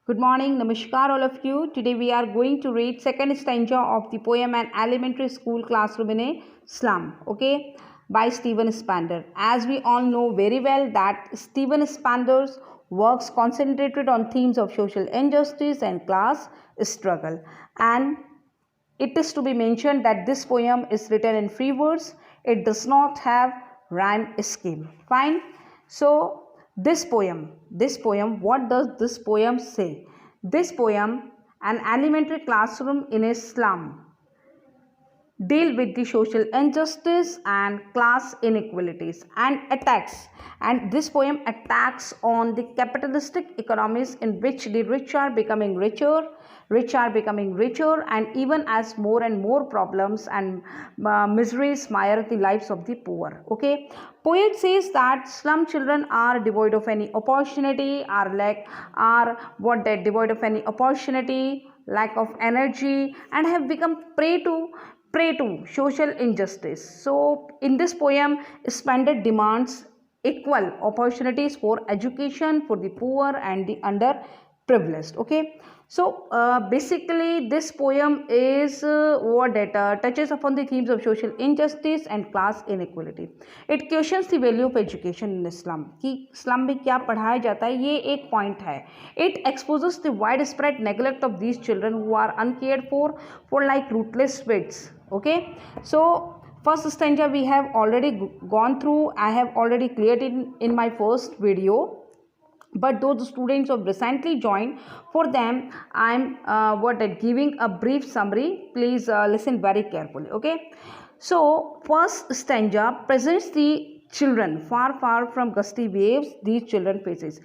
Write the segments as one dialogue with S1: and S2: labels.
S1: Good morning, namaskar all of you. Today we are going to read second stanza of the poem An Elementary School Classroom in a Slum, okay, by Stephen Spander. As we all know very well that Stephen Spander's works concentrated on themes of social injustice and class struggle. And it is to be mentioned that this poem is written in free verse. It does not have rhyme scheme. Fine. So this poem, what does this poem say? This poem, an elementary classroom in a slum, deal with the social injustice and class inequalities and this poem attacks on the capitalistic economies in which the rich are becoming richer and even as more and more problems and miseries smire the lives of the poor. Okay, poet says that slum children are devoid of any opportunity, devoid of any opportunity, lack of energy, and have become prey to social injustice. So, in this poem, Spender demands equal opportunities for education for the poor and the underprivileged. Okay, so basically, this poem is touches upon the themes of social injustice and class inequality. It questions the value of education in Islam. कि slum में क्या पढ़ाया जाता है, ये एक point है. It exposes the widespread neglect of these children who are uncared for like rootless kids. Okay, so first stanza we have already gone through. I have already cleared it in my first video, but those students who have recently joined, for them I am giving a brief summary. Please listen very carefully. Okay, so first stanza presents the children far from gusty waves these children faces.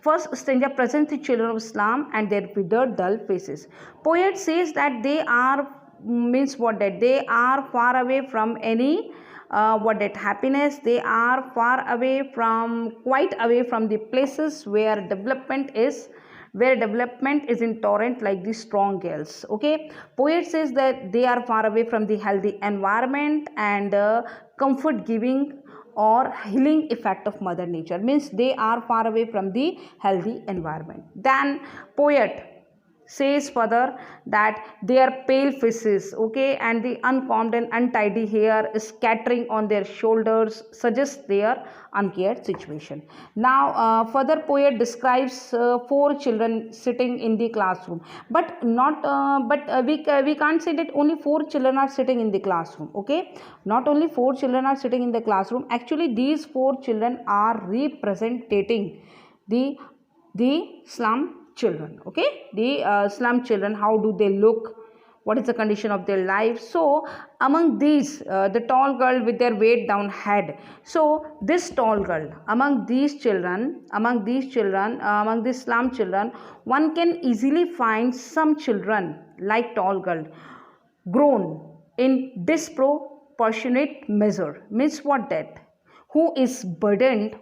S1: First stanza presents the children of Islam and their withered dull faces. Poet says that they are they are far away from any happiness. They are quite away from the places where development is in torrent like the strong gales. Okay, poet says that they are far away from the healthy environment and comfort giving or healing effect of mother nature. Means they are far away from the healthy environment. Then poet says further that their pale faces, okay, and the uncombed and untidy hair scattering on their shoulders suggests their uncared situation. Now further poet describes 4 children sitting in the classroom, but we can't say that only 4 children are sitting in the classroom. Okay, not only 4 children are sitting in the classroom. Actually these 4 children are representing the slum children. Okay, the slum children, how do they look, what is the condition of their life? So among these the tall girl with their weighed down head, so this tall girl, among these slum children, one can easily find some children like tall girl grown in disproportionate measure. Means what? That who is burdened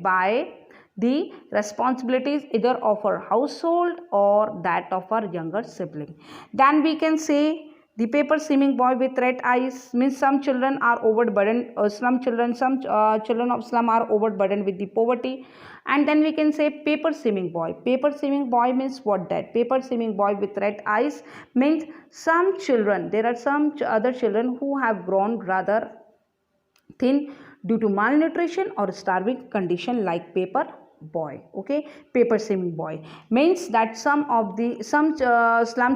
S1: by the responsibilities either of her household or that of her younger sibling. Then we can say the paper seeming boy with red eyes. Means some children are overburdened, some children of slum are overburdened with the poverty. And then we can say paper seeming boy. Paper seeming boy means what? That paper seeming boy with red eyes means some children, there are some other children who have grown rather thin due to malnutrition or starving condition like paper boy. Okay, paper seeming boy means that some slum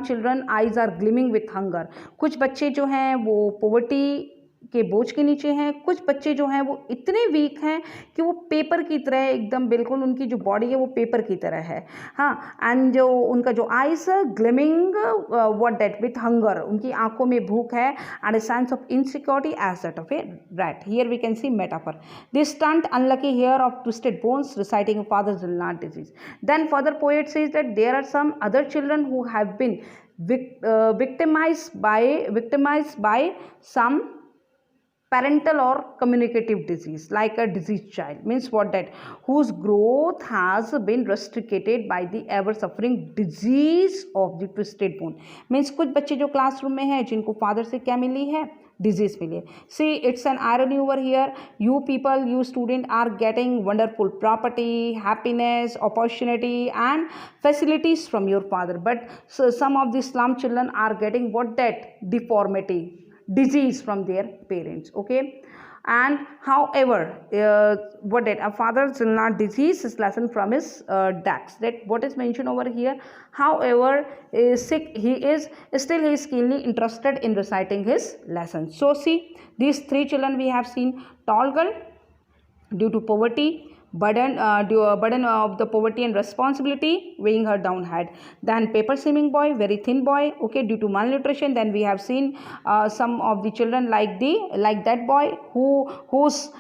S1: children eyes are gleaming with hunger. कुछ बच्चे जो हैं वो poverty के बोझ के नीचे हैं, कुछ बच्चे जो हैं वो इतने वीक हैं कि वो पेपर की तरह एकदम बिल्कुल उनकी जो बॉडी है वो पेपर की तरह है. हाँ, एंड जो उनका जो आइज ग्लिमिंग विथ हंगर, उनकी आंखों में भूख है and sense of insecurity as that of a rat. Here we can see metaphor. This stunt unlucky hair of twisted bones reciting a father's not disease. Then further poet says that there are some other children who have been victimized by some parental or communicative disease like a diseased child. Means what? That whose growth has been restricted by the ever suffering disease of the twisted bone. Means कुछ बच्चे जो classroom में हैं जिनको father से क्या मिली है? disease मिले. See, it's an irony over here. You people, you student are getting wonderful property, happiness, opportunity and facilities from your father, but so some of the slum children are getting what? That deformity, disease from their parents. Okay. And however, what that a father will not disease his lesson from his dax, that what is mentioned over here. However, is sick, he is still he is keenly interested in reciting his lessons. So see, these three children we have seen. Tall girl, due to poverty, burden of the poverty and responsibility weighing her down had. Then paper swimming boy, very thin boy, okay, due to malnutrition. Then we have seen some of the children like that boy whose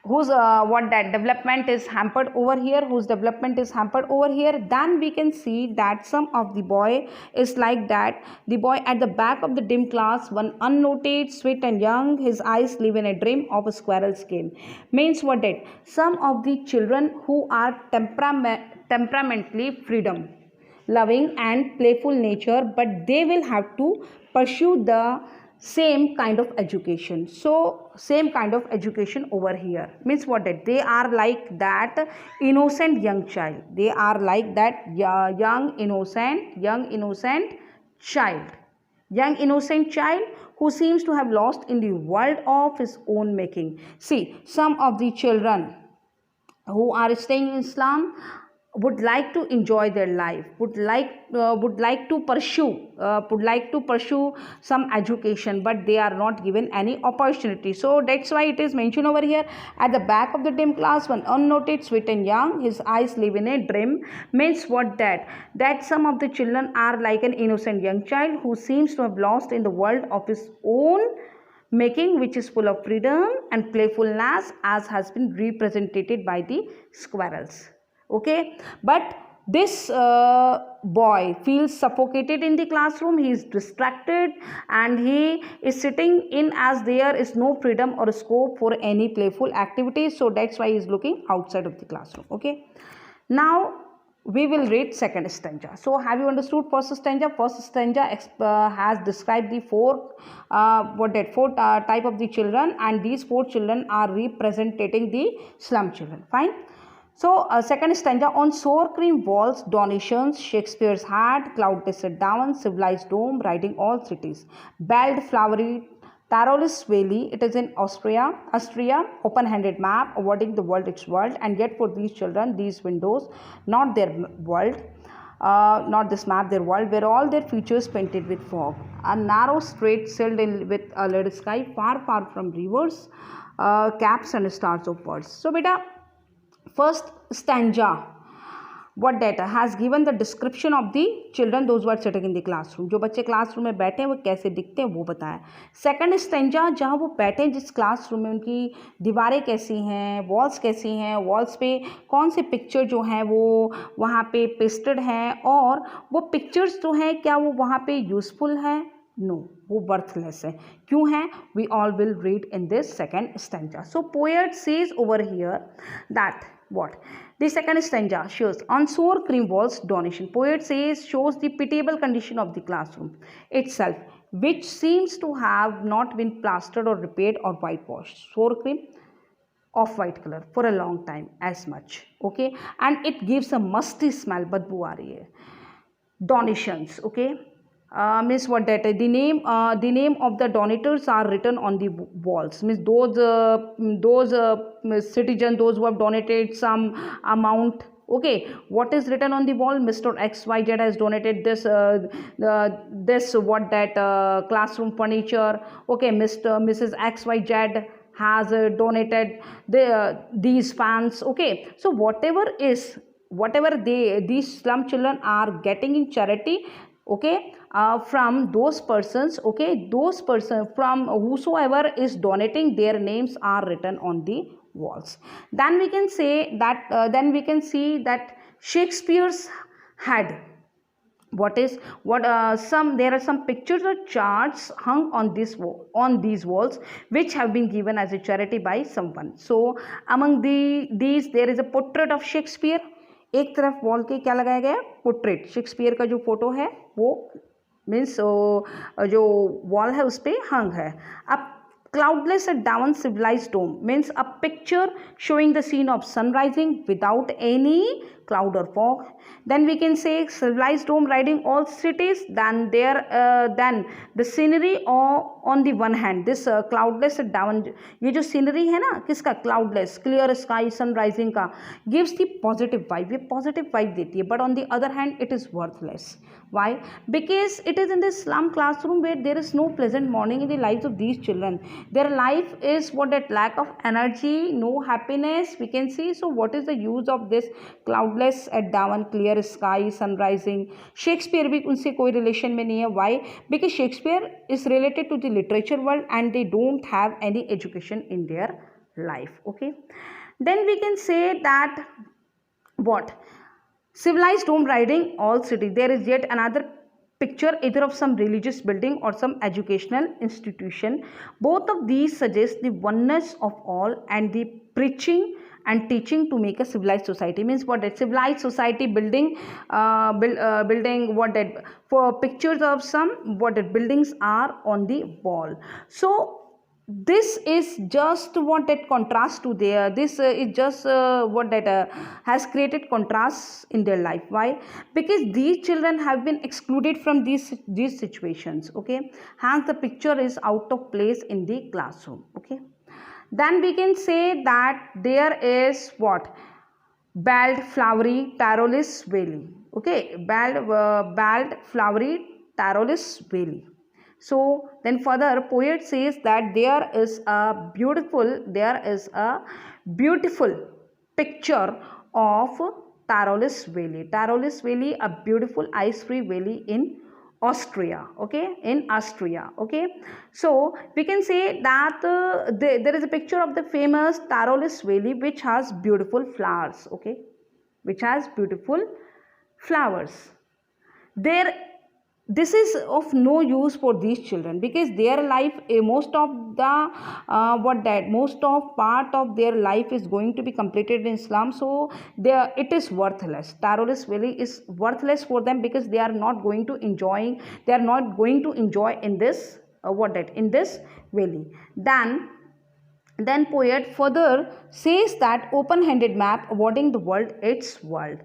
S1: what that development is hampered over here, whose development is hampered over here. Then we can see that some of the boy is like that, the boy at the back of the dim class, one unnoted, sweet and young, his eyes live in a dream of a squirrel's game. Means what that some of the children who are temperamentally freedom loving and playful nature, but they will have to pursue the same kind of education. So same kind of education over here means what? That they are like that innocent young child, they are like that young innocent child, young innocent child who seems to have lost in the world of his own making. See, some of the children who are staying in slum would like to enjoy their life, would like to pursue some education, but they are not given any opportunity. So that's why it is mentioned over here, at the back of the dim class, one unnoted, sweet and young, his eyes live in a dream. Means what? That some of the children are like an innocent young child who seems to have lost in the world of his own making, which is full of freedom and playfulness, as has been represented by the squirrels. Okay, but this boy feels suffocated in the classroom, he is distracted and he is sitting in as there is no freedom or scope for any playful activities. So that's why he is looking outside of the classroom. Okay, now we will read second stanza. So have you understood first stanza? First stanza has described the four type of the children, and these four children are representing the slum children. Fine. So second stanza, on sour cream walls, donations, Shakespeare's hat, cloud desert down, civilized dome, riding all cities, belled flowery Tarolus Valley, it is in Austria, open-handed map, awarding the world its world, and yet for these children, these windows, not their world, not this map, their world, where all their features painted with fog. A narrow strait sailed in with a lead sky, far, far from rivers, caps and stars of birds. So, beta, first stanza, what data has given the description of the children those who are sitting in the classroom, जो बच्चे classroom में बैठे हैं वो कैसे दिखते हैं वो बताया. सेकंड स्टेंजा, जहाँ वो बैठे हैं जिस क्लासरूम में, उनकी दीवारें कैसी हैं, वॉल्स कैसी हैं, वॉल्स पे कौन से पिक्चर जो हैं वो वहाँ पे पेस्टेड हैं, और वो पिक्चर्स जो हैं क्या वो वहाँ पे यूजफुल है? नो, वो वर्थलेस है. क्यों है? We all will read in this second stanza. So poet says over here that what? The second stanza shows on sour cream walls donation. Poet says shows the pitiable condition of the classroom itself, which seems to have not been plastered or repaired or whitewashed. Sour cream of white color for a long time as much. Okay, and it gives a musty smell. Badboo aa rahi hai. Donations. Okay. Means what that the name of the donators are written on the walls. Means those citizens, those who have donated some amount. Okay, what is written on the wall? Mr. XYZ has donated this classroom furniture. Okay, Mrs. XYZ has donated these fans. Okay, so whatever these slum children are getting in charity, okay, from those persons, okay, those person from whosoever is donating, their names are written on the walls. Then we can say that see that Shakespeare's had there are some pictures or charts hung on these walls which have been given as a charity by someone. So among these there is a portrait of Shakespeare. एक तरफ wall के क्या लगाया गया? Portrait, Shakespeare का जो photo है वो मीन्स जो वॉल है उस पर हंग है. अब cloudless and down civilized dome means a picture showing the scene of sun rising without any cloud or fog. Then we can say civilized dome riding all cities. Then the scenery on the one hand this cloudless and down, ये जो scenery है ना किसका, cloudless clear sky sun rising का, gives the positive vibe, ये positive vibe देती है. But on the other hand it is worthless. Why? Because it is in the slum classroom where there is no pleasant morning in the lives of these children. Their life is what, that lack of energy, no happiness we can see. So what is the use of this cloudless at dawn, clear sky, sun rising? Shakespeare भी उनसे कोई relation में नहीं है. Why? Because Shakespeare is related to the literature world and they don't have any education in their life. Okay, then we can say that what, civilized dome riding all city. There is yet another picture either of some religious building or some educational institution. Both of these suggest the oneness of all and the preaching and teaching to make a civilized society. Means what, that civilized society building, building what, that for pictures of some what, that buildings are on the wall. So this is just what, that contrast to their, this is just what, that has created contrasts in their life. Why? Because these children have been excluded from these situations. Okay, hence the picture is out of place in the classroom. Okay, then we can say that there is what, bald flowery Tarolus valley. Okay, bald flowery Tarolus valley. So then further poet says that there is a beautiful picture of Tarolus valley. Tarolus valley, a beautiful ice free valley in Austria. Okay, in Austria. Okay, so we can say that there is a picture of the famous Tarolus valley which has beautiful flowers. Okay, which has beautiful flowers. This is of no use for these children because their life, most of part of their life is going to be completed in slum. So it is worthless. Tarolus valley is worthless for them because they are not going to enjoy in this in this valley. Then poet further says that open-handed map awarding the world its world.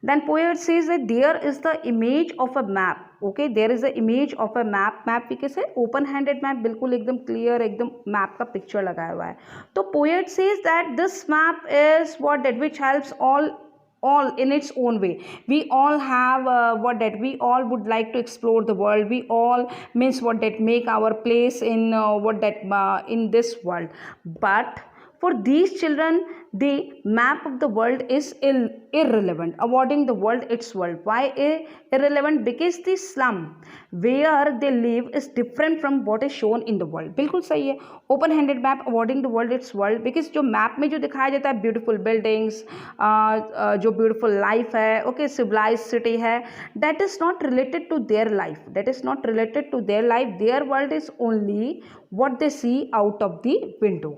S1: Then poet says that there is the image of a map. Okay, there is the image of a map. Map भी कैसे, open handed map, बिल्कुल एकदम clear, एकदम map का picture लगाया हुआ है. तो poet says that this map is what, that which helps all in its own way. We all have we all would like to explore the world. We all means what, that make our place in in this world. But for these children, the map of the world is irrelevant. Awarding the world its world. Why irrelevant? Because the slum where they live is different from what is shown in the world. बिल्कुल सही है. Open handed map awarding the world its world. Because जो map में जो दिखाया जाता है beautiful buildings, जो ब्यूटीफुल लाइफ है, ओके, सिविलाइज सिटी है, that is not related to their life. That is not related to their life. Their world is only what they see out of the window.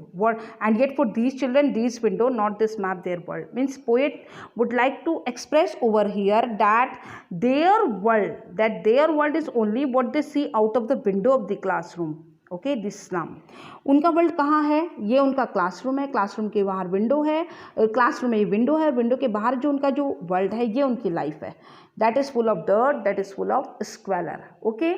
S1: And yet for these children, these window, not this map, their world. Means poet would like to express over here that their world is only what they see out of the window of the classroom. Okay, this slum. उनका world कहाँ है? ये उनका classroom है. Classroom के बाहर window है, classroom में ये विंडो है, विंडो के बाहर जो उनका जो वर्ल्ड है ये उनकी लाइफ है. That is full of dirt, that is full of squalor. Okay,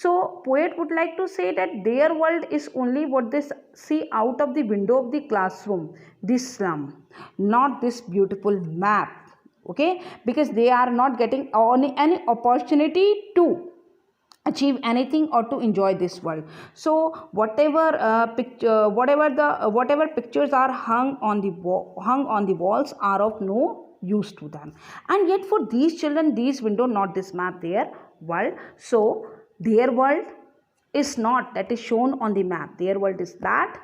S1: so poet would like to say that their world is only what they see out of the window of the classroom, this slum, not this beautiful map. Okay, because they are not getting any opportunity to achieve anything or to enjoy this world. So whatever pictures are hung on the walls are of no use to them. And yet for these children, these window, not this map, their world. So their world is not that is shown on the map. Their world is that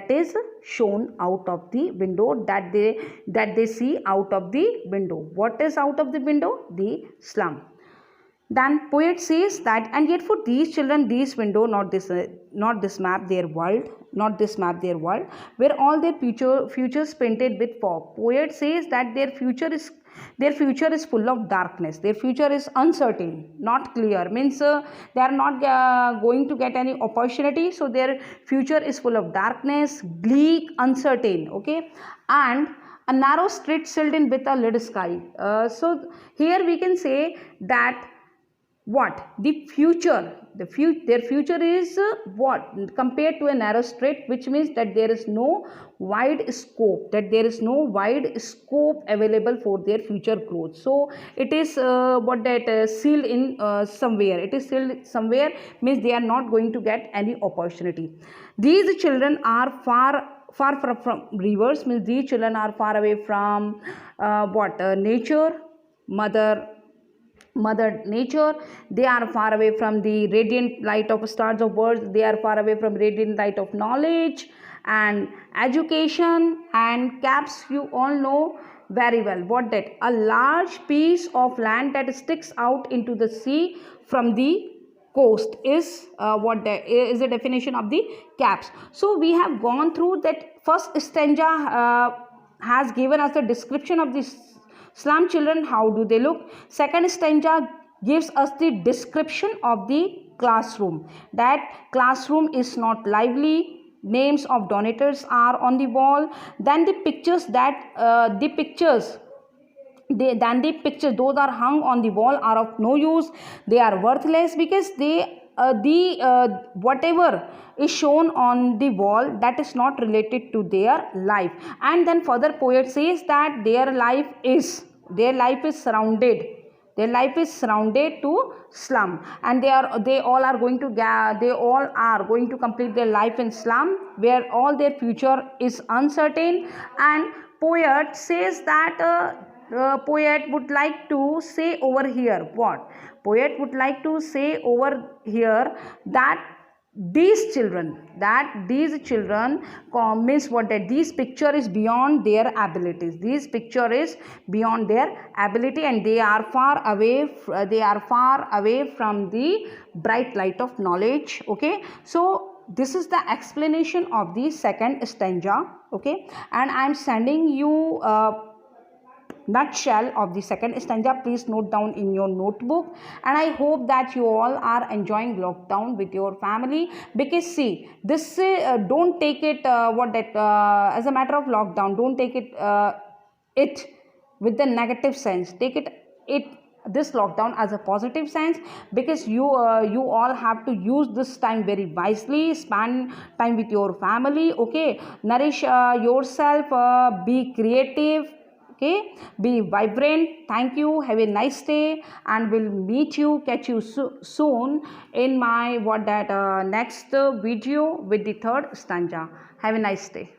S1: is shown out of the window, that they see out of the window. What is out of the window? The slum. Then poet says that, and yet for these children, these window, not this map, their world, not this map, their world, where all their futures painted with fog. Poet says that their future is Their future is full of darkness. Their future is uncertain, not clear. Means they are not going to get any opportunity. So their future is full of darkness, bleak, uncertain. Okay, and a narrow street filled in with a lead sky. So here we can say that what their future is what compared to a narrow strait, which means that there is no wide scope available for their future growth. So it is what that sealed in somewhere, it is sealed somewhere, means they are not going to get any opportunity. These children are far from rivers, means these children are far away from nature, mother nature. They are far away from the radiant light of stars of birds. They are far away from radiant light of knowledge and education. And caps, you all know very well what that a large piece of land that sticks out into the sea from the coast is what is the definition of the caps. So we have gone through that. First stanza has given us the description of this slum children, how do they look. Second stanza gives us the description of the classroom, that classroom is not lively, names of donators are on the wall. Then the pictures those are hung on the wall are of no use. They are worthless because whatever is shown on the wall, that is not related to their life. And then further poet says that their life is surrounded to slum, and they all are going to complete their life in slum, where all their future is uncertain. And poet says that poet would like to say over here that these children means what, that this picture is beyond their abilities, and they are far away from the bright light of knowledge. Okay, so this is the explanation of the second stanza. Okay, and I am sending you nutshell of the second stanza. Please note down in your notebook, and I hope that you all are enjoying lockdown with your family. Because see, this don't take it as a matter of lockdown, don't take it with the negative sense. Take it this lockdown as a positive sense, because you all have to use this time very wisely. Spend time with your family. Okay, nourish yourself, be creative. Okay, be vibrant. Thank you, have a nice day, and we'll catch you soon in my next video with the third stanza. Have a nice day.